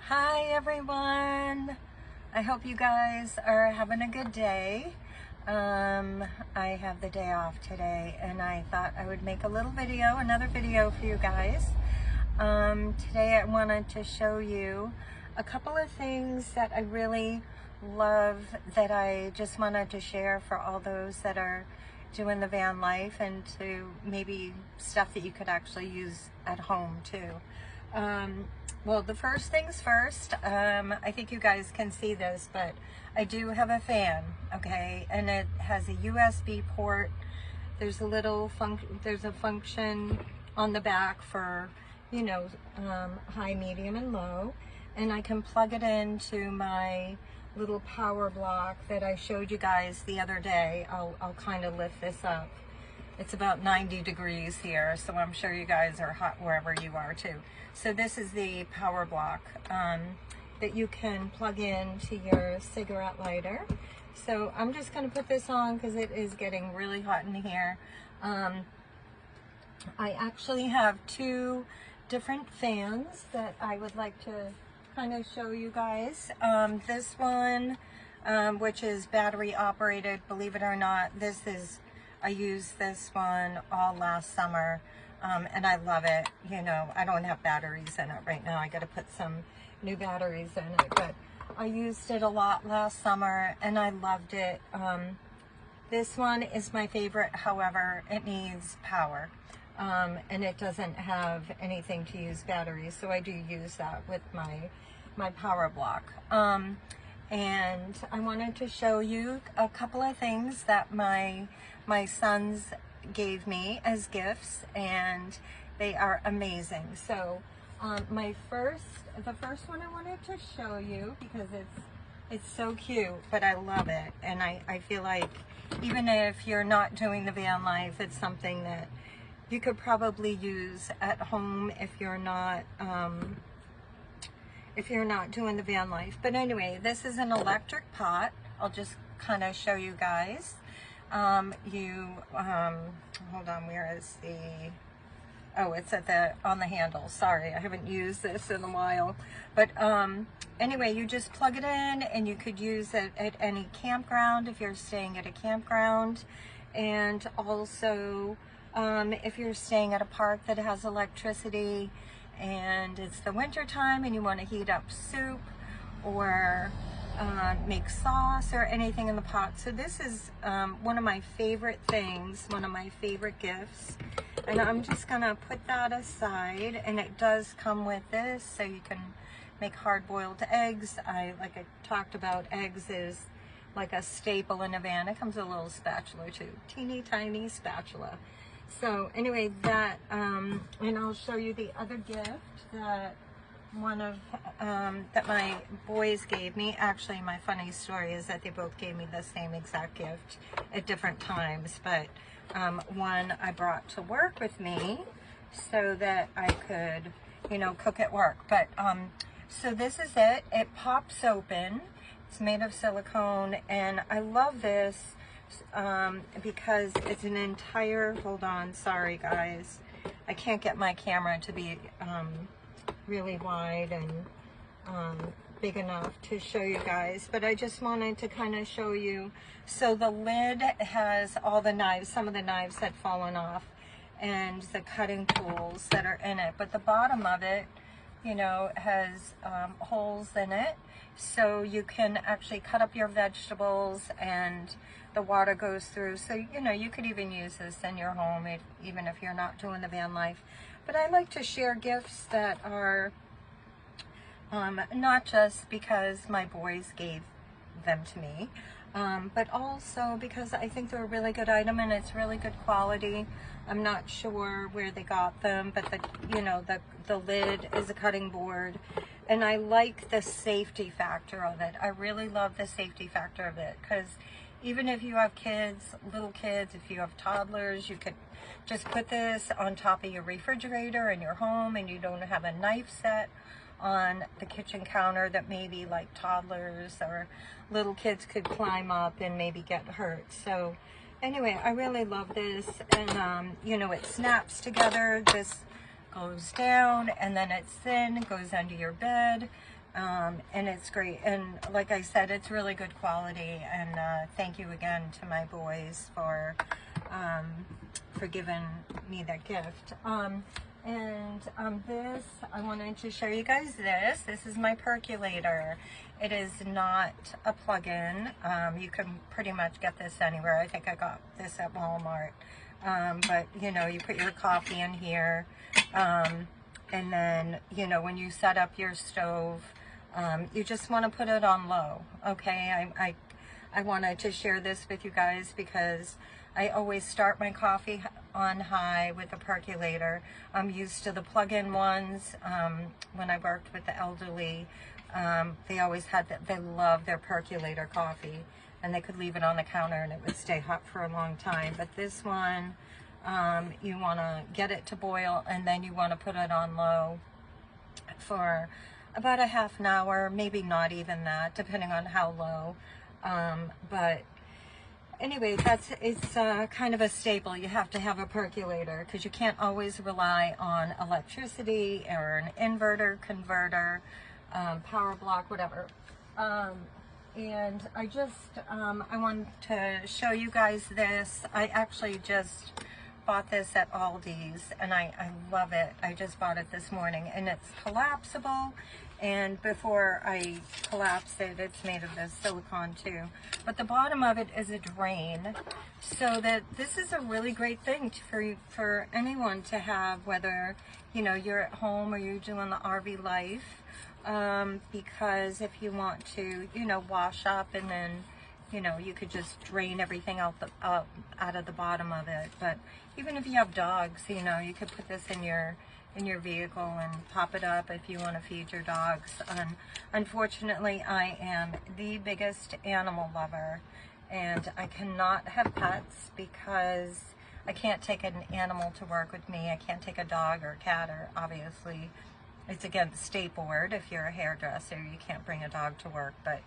Hi everyone. I hope you guys are having a good day. I have the day off today and I thought I would make a little video, another video for you guys. Today I wanted to show you a couple of things that I really love that I just wanted to share for all those that are doing the van life, and to maybe stuff that you could actually use at home too. Well, the first things first, I think you guys can see this, but I do have a fan, okay, and it has a USB port. There's a little function on the back for, you know, high, medium, and low, and I can plug it into my little power block that I showed you guys the other day. I'll kind of lift this up. It's about 90 degrees here, so I'm sure you guys are hot wherever you are too. So this is the power block that you can plug in to your cigarette lighter. So I'm just going to put this on because it is getting really hot in here. I actually have two different fans that I would like to kind of show you guys. This one, which is battery operated, believe it or not, I used this one all last summer, and I love it. You know, I don't have batteries in it right now. I got to put some new batteries in it, but I used it a lot last summer and I loved it. This one is my favorite. However, it needs power, and it doesn't have anything to use batteries, so I do use that with my power block. And I wanted to show you a couple of things that my sons gave me as gifts, and they are amazing. So the first one I wanted to show you because it's so cute, but I love it, and I feel like even if you're not doing the van life, it's something that you could probably use at home if you're not doing the van life. But anyway, this is an electric pot. I'll just kind of show you guys. Hold on, where is the, oh, it's on the handle. Sorry, I haven't used this in a while. But anyway, you just plug it in, and you could use it at any campground if you're staying at a campground. And also, if you're staying at a park that has electricity and it's the winter time and you want to heat up soup or make sauce or anything in the pot. So this is one of my favorite things, one of my favorite gifts, and I'm just gonna put that aside. And it does come with this, so you can make hard-boiled eggs. Like I talked about, eggs is like a staple in a van. It comes with a little spatula too, teeny tiny spatula. So anyway, that and I'll show you the other gift that that my boys gave me. Actually, my funny story is that they both gave me the same exact gift at different times, but one I brought to work with me so that I could, you know, cook at work. But so this is it. It pops open. It's made of silicone, and I love this because it's an entire, hold on, sorry guys, I can't get my camera to be really wide and big enough to show you guys, but I just wanted to kind of show you. So the lid has all the knives. Some of the knives had fallen off and the cutting tools that are in it, but the bottom of it, you know, has holes in it, so you can actually cut up your vegetables and the water goes through. So, you know, you could even use this in your home, even if you're not doing the van life. But I like to share gifts that are not just because my boys gave them to me, but also because I think they're a really good item and it's really good quality. I'm not sure where they got them, but the lid is a cutting board, and I like the safety factor of it. I really love the safety factor of it, because even if you have kids, little kids, if you have toddlers, you could just put this on top of your refrigerator in your home, and you don't have a knife set on the kitchen counter that maybe like toddlers or little kids could climb up and maybe get hurt. So anyway, I really love this, and you know, it snaps together. This goes down, and then it's thin, goes under your bed. And it's great. And like I said, it's really good quality. And thank you again to my boys for giving me that gift. This, I wanted to show you guys this. This is my percolator. It is not a plug-in. You can pretty much get this anywhere. I think I got this at Walmart. But you know, you put your coffee in here. And then, you know, when you set up your stove, you just want to put it on low. Okay, I wanted to share this with you guys because I always start my coffee on high with a percolator. I'm used to the plug-in ones. When I worked with the elderly, they always had that. They love their percolator coffee, and they could leave it on the counter and it would stay hot for a long time. But this one, you want to get it to boil, and then you want to put it on low for about a half an hour, maybe not even that, depending on how low. But anyway, it's kind of a staple. You have to have a percolator because you can't always rely on electricity or an inverter, converter, power block, whatever. And I wanted to show you guys this. I actually just bought this at Aldi's, and I love it. I just bought it this morning, and it's collapsible. And before I collapse it, it's made of this silicone too. But the bottom of it is a drain, so that this is a really great thing for anyone to have, whether you know you're at home or you're doing the RV life. Because if you want to, you know, wash up, and then you know, you could just drain everything out of the bottom of it. But even if you have dogs, you know, you could put this in your vehicle and pop it up if you want to feed your dogs. Unfortunately, I am the biggest animal lover, and I cannot have pets because I can't take an animal to work with me. I can't take a dog or a cat, or obviously it's against state board. If you're a hairdresser, you can't bring a dog to work. But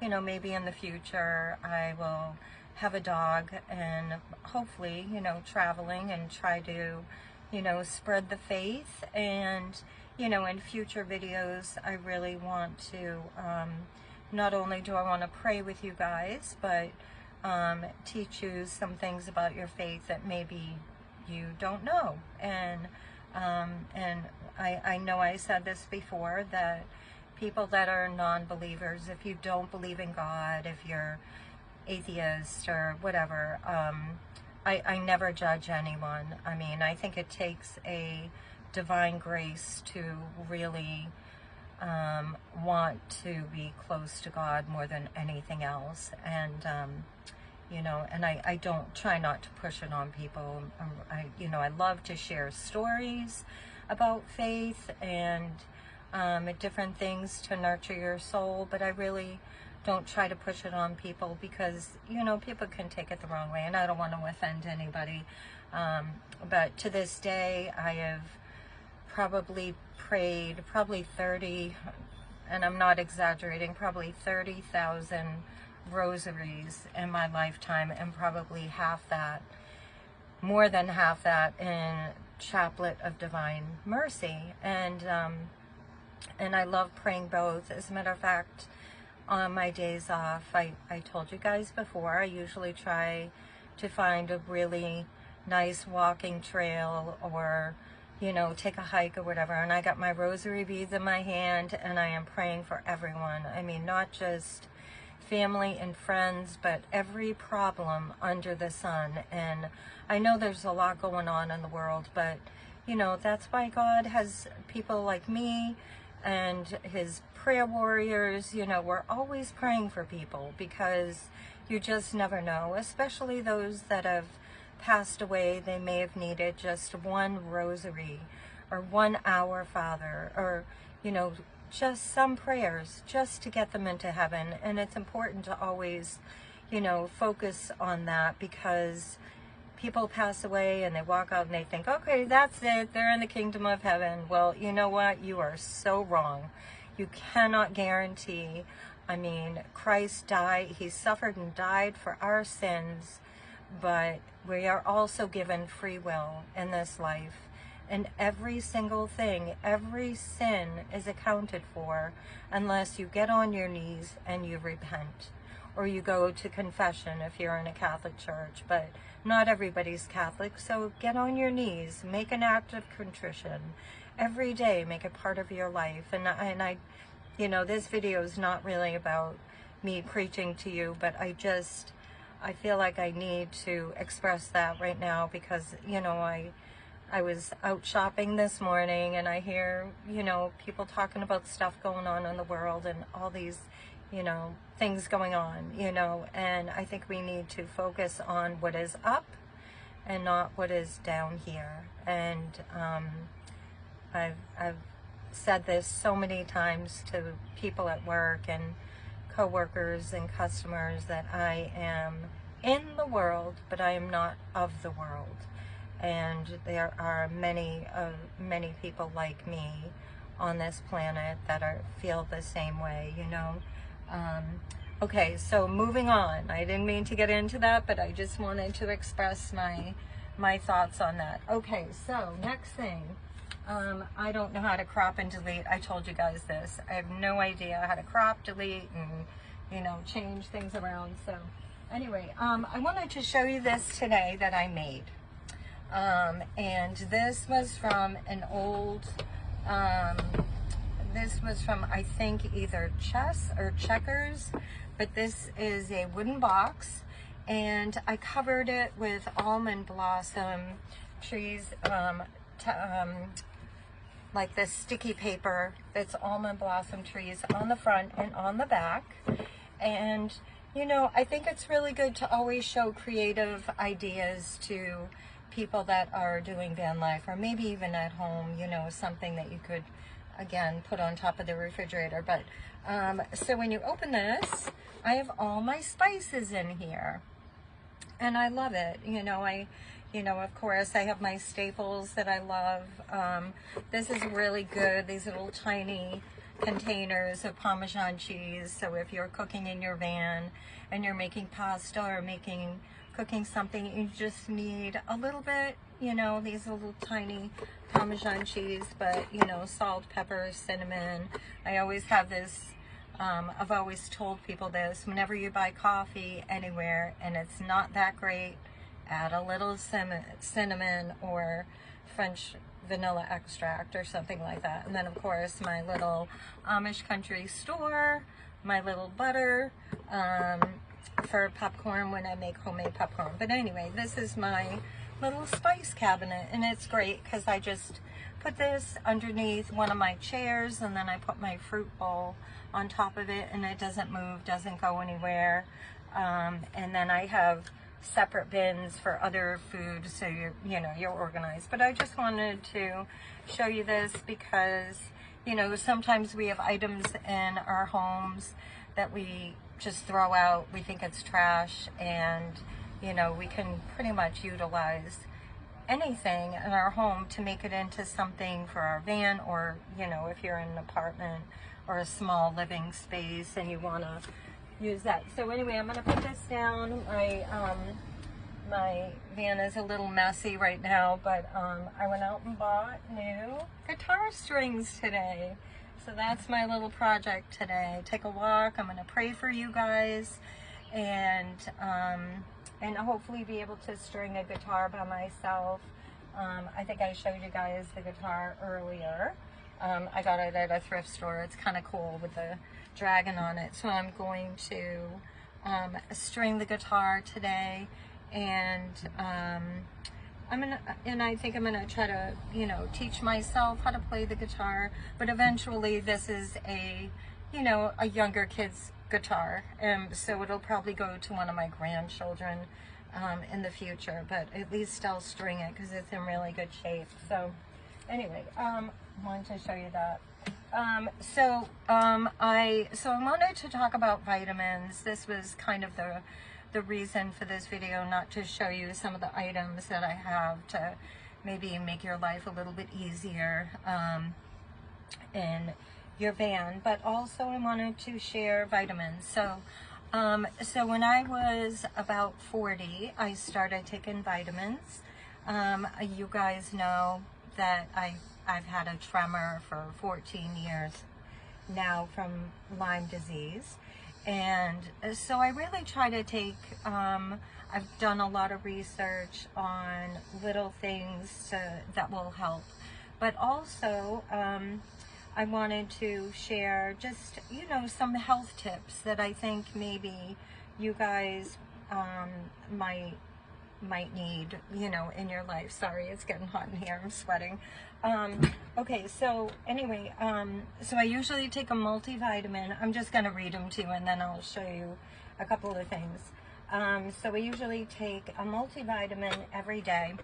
you know, maybe in the future I will have a dog, and hopefully, you know, traveling and try to, you know, spread the faith. And you know, in future videos I really want to not only do I want to pray with you guys, but teach you some things about your faith that maybe you don't know. And I know I said this before, that people that are non-believers, if you don't believe in God, if you're atheist or whatever, I never judge anyone. I mean, I think it takes a divine grace to really want to be close to God more than anything else. And you know, and I don't try not to push it on people. You know, I love to share stories about faith and different things to nurture your soul, but I really don't try to push it on people because, you know, people can take it the wrong way, and I don't want to offend anybody. But to this day, I have probably prayed 30, and I'm not exaggerating, probably 30,000 rosaries in my lifetime, and probably half that, more than half that, in Chaplet of Divine Mercy. And I love praying both. As a matter of fact, on my days off, I told you guys before, I usually try to find a really nice walking trail, or you know, take a hike or whatever, and I got my rosary beads in my hand, and I am praying for everyone. I mean, not just family and friends, but every problem under the sun. And I know there's a lot going on in the world, but you know, that's why God has people like me and his prayer warriors. You know, we're always praying for people, because you just never know, especially those that have passed away. They may have needed just one rosary or 1 Our Father, or you know, just some prayers just to get them into heaven. And it's important to always, you know, focus on that, because people pass away and they walk out and they think, okay, that's it, they're in the kingdom of heaven. Well, you know what? You are so wrong. You cannot guarantee. I mean, Christ died, he suffered and died for our sins, but we are also given free will in this life. and every single thing, every sin is accounted for unless you get on your knees and you repent, or you go to confession if you're in a Catholic church. But not everybody's Catholic, so get on your knees, make an act of contrition every day, make it part of your life. And I you know, this video is not really about me preaching to you, but I feel like I need to express that right now, because, you know, I was out shopping this morning and I hear, you know, people talking about stuff going on in the world and all these, you know, things going on, you know, and I think we need to focus on what is up and not what is down here. And I've said this so many times to people at work and co-workers and customers, that I am in the world, but I am not of the world. And there are many people like me on this planet that feel the same way, you know. Okay, so moving on. I didn't mean to get into that, but I just wanted to express my thoughts on that. Okay, so next thing. I don't know how to crop and delete. I told you guys this. I have no idea how to crop, delete, and, you know, change things around. So anyway, I wanted to show you this today that I made. And this was from an old, this was from, I think, either Chess or Checkers, but this is a wooden box, and I covered it with almond blossom trees, like this sticky paper that's almond blossom trees on the front and on the back. And, you know, I think it's really good to always show creative ideas to people that are doing van life, or maybe even at home, you know, something that you could, again, put on top of the refrigerator. But so when you open this, I have all my spices in here, and I love it. You know, of course, I have my staples that I love. This is really good, these little tiny containers of Parmesan cheese. So if you're cooking in your van and you're making pasta or cooking something, you just need a little bit, you know, these little tiny Parmesan cheese, but, you know, salt, pepper, cinnamon. I always have this, I've always told people this, whenever you buy coffee anywhere and it's not that great, add a little cinnamon or French vanilla extract or something like that. And then, of course, my little Amish country store, my little butter for popcorn when I make homemade popcorn. But anyway, this is my little spice cabinet, and it's great because I just put this underneath one of my chairs, and then I put my fruit bowl on top of it, and it doesn't move, doesn't go anywhere. And then I have separate bins for other food, so you're organized. But I just wanted to show you this because, you know, sometimes we have items in our homes that we just throw out. We think it's trash, and, you know, we can pretty much utilize anything in our home to make it into something for our van, or, you know, if you're in an apartment or a small living space and you want to use that. So anyway, I'm going to put this down. My van is a little messy right now, but I went out and bought new guitar strings today. So that's my little project today. Take a walk. I'm going to pray for you guys, and hopefully be able to string a guitar by myself. I think I showed you guys the guitar earlier. I got it at a thrift store. It's kind of cool with the dragon on it. So I'm going to string the guitar today, and I think I'm gonna try to, you know, teach myself how to play the guitar. But eventually, this is a younger kid's guitar, so it'll probably go to one of my grandchildren in the future. But at least I'll string it because it's in really good shape. So anyway, wanted to show you that. So I wanted to talk about vitamins. This was kind of the reason for this video, not to show you some of the items that I have to maybe make your life a little bit easier in your van, but also I wanted to share vitamins. So when I was about 40, I started taking vitamins. You guys know that I've had a tremor for 14 years now from Lyme disease. And so I really try to take, I've done a lot of research on little things that will help. But also, I wanted to share just, you know, some health tips that I think maybe you guys might need, you know, in your life. Sorry, it's getting hot in here. I'm sweating. Okay, so anyway, so I usually take a multivitamin. I'm just going to read them to you, and then I'll show you a couple of things. So I usually take a multivitamin every day.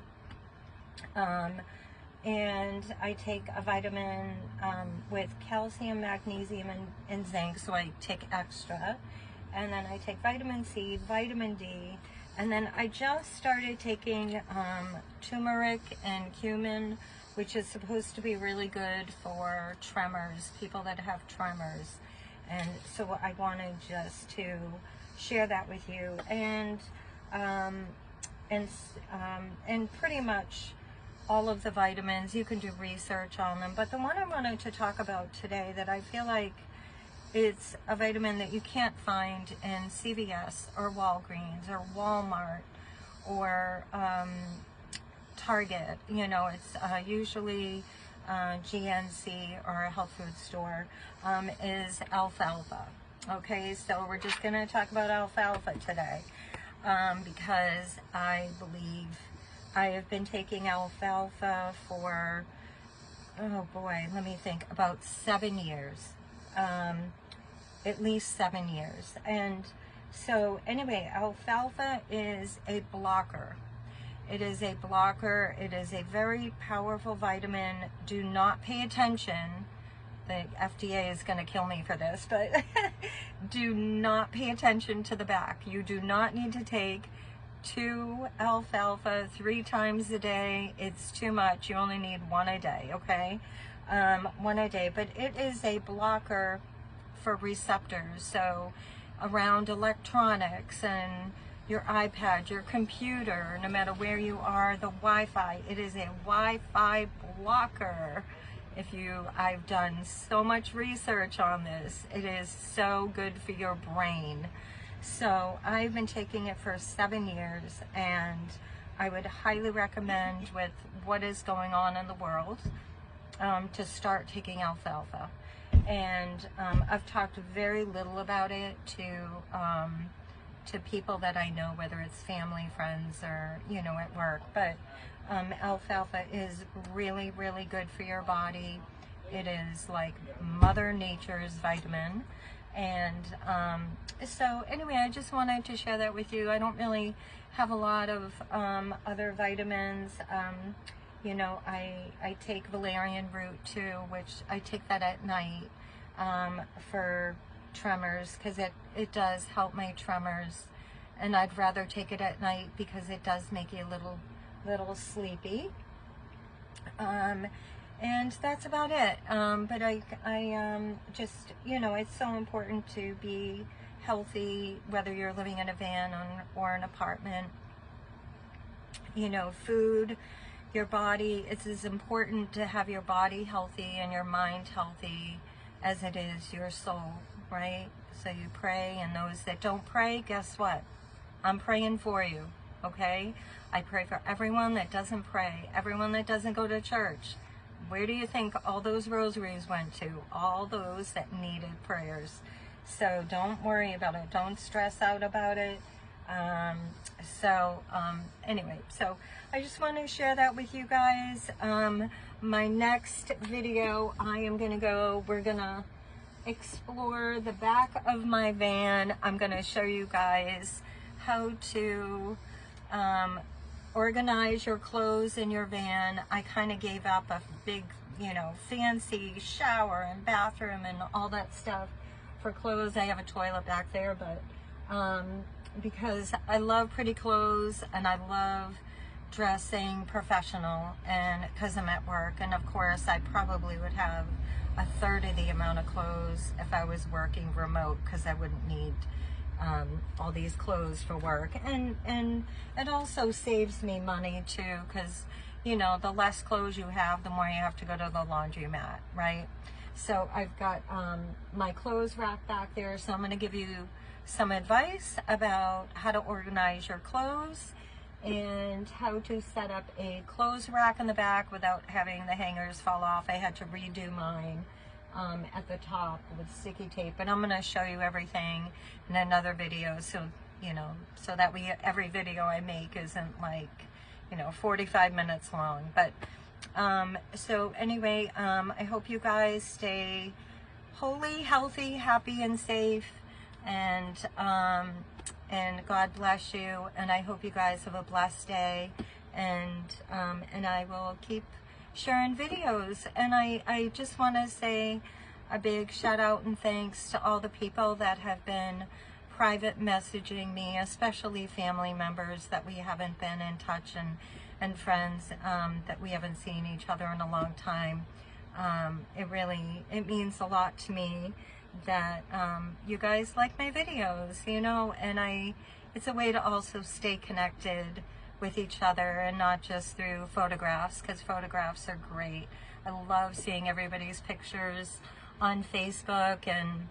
And I take a vitamin with calcium, magnesium, and zinc, so I take extra. And then I take vitamin C, vitamin D, and then I just started taking turmeric and cumin, which is supposed to be really good for tremors, people that have tremors. And so I wanted just to share that with you. And pretty much all of the vitamins, you can do research on them. But the one I wanted to talk about today that I feel like it's a vitamin that you can't find in CVS or Walgreens or Walmart or Target. You know, it's usually GNC or a health food store, is alfalfa. Okay, so we're just going to talk about alfalfa today because I believe I have been taking alfalfa for, oh boy, let me think, about 7 years. At least 7 years. And so anyway, alfalfa is a blocker. It is a blocker. It is a very powerful vitamin. Do not pay attention. The FDA is going to kill me for this, but do not pay attention to the back. You do not need to take 2 alfalfa 3 times a day. It's too much. You only need 1 a day, okay? 1 a day. But it is a blocker for receptors, so around electronics and your iPad, your computer, no matter where you are, the Wi-Fi. It is a Wi-Fi blocker. I've done so much research on this. It is so good for your brain. So I've been taking it for 7 years, and I would highly recommend, with what is going on in the world, to start taking alfalfa. And I've talked very little about it to people that I know, whether it's family, friends, or, you know, at work. But alfalfa is really, really good for your body. It is like Mother Nature's vitamin. And so anyway, I just wanted to share that with you. I don't really have a lot of other vitamins. You know, I take valerian root too, which I take that at night for tremors, because it does help my tremors. And I'd rather take it at night because it does make you a little sleepy. And that's about it. But I just, you know, it's so important to be healthy, whether you're living in a van or an apartment. You know, food, your body, it's as important to have your body healthy and your mind healthy as it is your soul, right? So you pray, and those that don't pray, guess what? I'm praying for you, okay? I pray for everyone that doesn't pray, everyone that doesn't go to church. Where do you think all those rosaries went to? All those that needed prayers. So don't worry about it. Don't stress out about it. Anyway, so I just want to share that with you guys. My next video, we're going to explore the back of my van. I'm going to show you guys how to organize your clothes in your van. I kind of gave up a big, you know, fancy shower and bathroom and all that stuff for clothes. I have a toilet back there, but because I love pretty clothes and I love dressing professional, and because I'm at work, and of course I probably would have 1/3 of the amount of clothes if I was working remote, because I wouldn't need all these clothes for work. And it also saves me money too, because you know, the less clothes you have, the more you have to go to the laundromat, right? So I've got my clothes rack back there, so I'm going to give you some advice about how to organize your clothes and how to set up a clothes rack in the back without having the hangers fall off. I had to redo mine at the top with sticky tape, but I'm going to show you everything in another video, so you know, so that every video I make isn't like, you know, 45 minutes long. But so anyway, I hope you guys stay holy, healthy, happy, and safe, and God bless you, and I hope you guys have a blessed day, and I will keep sharing videos. And I just want to say a big shout out and thanks to all the people that have been private messaging me, especially family members that we haven't been in touch, and friends that we haven't seen each other in a long time. It means a lot to me that you guys like my videos, you know, and it's a way to also stay connected with each other and not just through photographs, because photographs are great. I love seeing everybody's pictures on Facebook and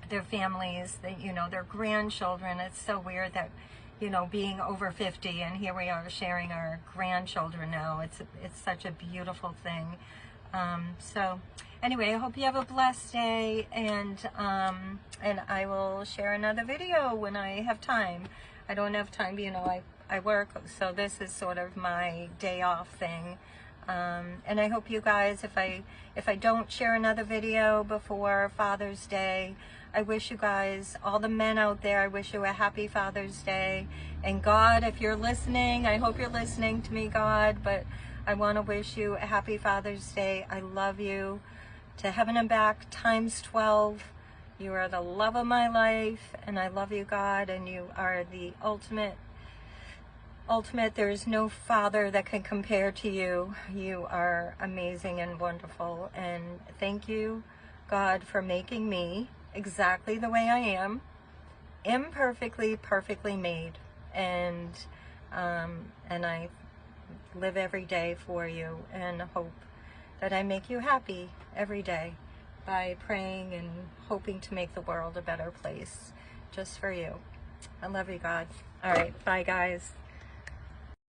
their families, you know, their grandchildren. It's so weird that, you know, being over 50 and here we are sharing our grandchildren now. It's such a beautiful thing. So anyway, I hope you have a blessed day, and I will share another video when I have time. I don't have time, you know, I work, so this is sort of my day off thing. And I hope you guys, if I don't share another video before Father's Day, I wish you guys, all the men out there, I wish you a happy Father's Day. And God, if you're listening, I hope you're listening to me, God, but I want to wish you a happy Father's Day. I love you to heaven and back times 12. You are the love of my life, and I love you, God, and you are the ultimate. There is no father that can compare to you. You are amazing and wonderful, and thank you, God, for making me exactly the way I am, imperfectly, perfectly made, and I live every day for you and hope that I make you happy every day by praying and hoping to make the world a better place just for you. I love you, God. All right, bye, guys.